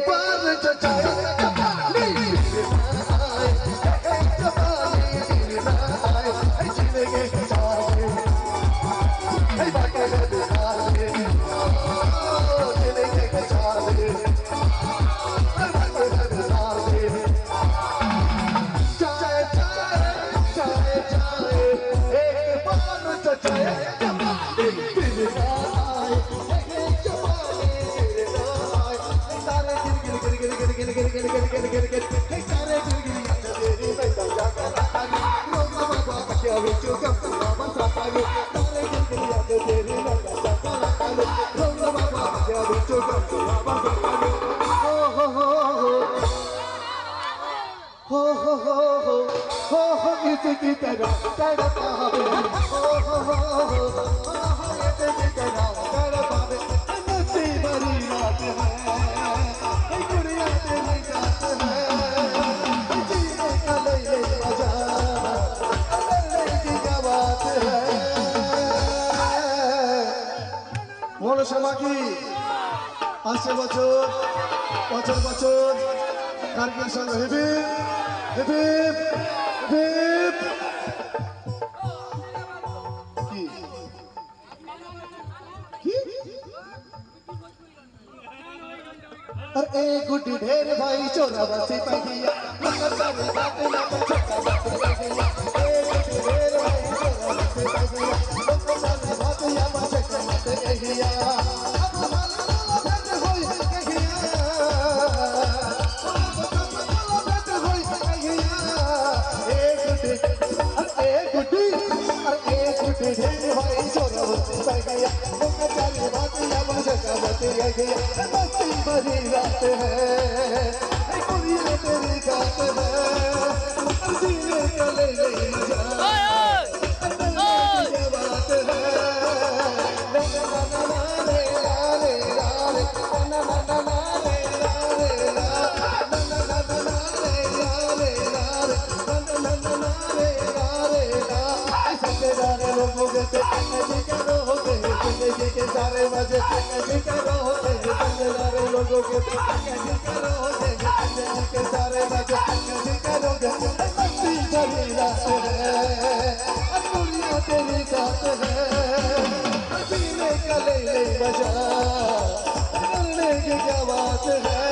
बार जो चाहे जवानी आए, जवानी आए, जिंदगी चाहे बातें दिखाए, जिंदगी चाहे बातें दिखाए, चाहे चाहे चाहे चाहे एक बार जो चाहे जवानी आए, जवानी आए, सारे गिर गिर गिर गिर गिर गिर गिर गिर गिर गिर गिर गिर सारे गिर गिर तेरी बैठा जाता रानी लोग बाबा क्या विचो कब बाबा सापानी सारे गिर गिर तेरी बैठा जाता रानी लोग बाबा क्या विचो कब बाबा सापानी हो हो हो हो हो हो हो इसकी तरह तड़पा हो इसकी तरह तड़पा नसी भरी रात है गुड़िया तेरी रात है जीने का ले मजा करने की क्या बात है बोलो क्षमा की আসছে বছর বছর বছর কারগিল সঙ্গ হিবিব হিবিব হিবিব কি কি अरे गुड्डी ढेर भाई चोरा बसी पहिया मगर सारी बात ना तो छोटा बात पहिया ए गुड्डी ढेर भाई चोरा बसी पहिया मगर सारी बात या बसे मत कहिया अब माला भेट होई कहिया भेट होई कहिया ए गुड्डी ढेर भाई चोरा बसी पहिया मगर सारी बात या बसे मत कहिया मस्ती भरी रात है कुड़िया तेरी गात है जीने का ले मजा क्या बात है लोगों के जिंदगी के सारे मजे करोगे सारे लोगों के जिंदगी के सारे मजे करोगे मस्ती भरी रात है दुनिया तेरी साथ है जीने का ले मजा करने की क्या बात है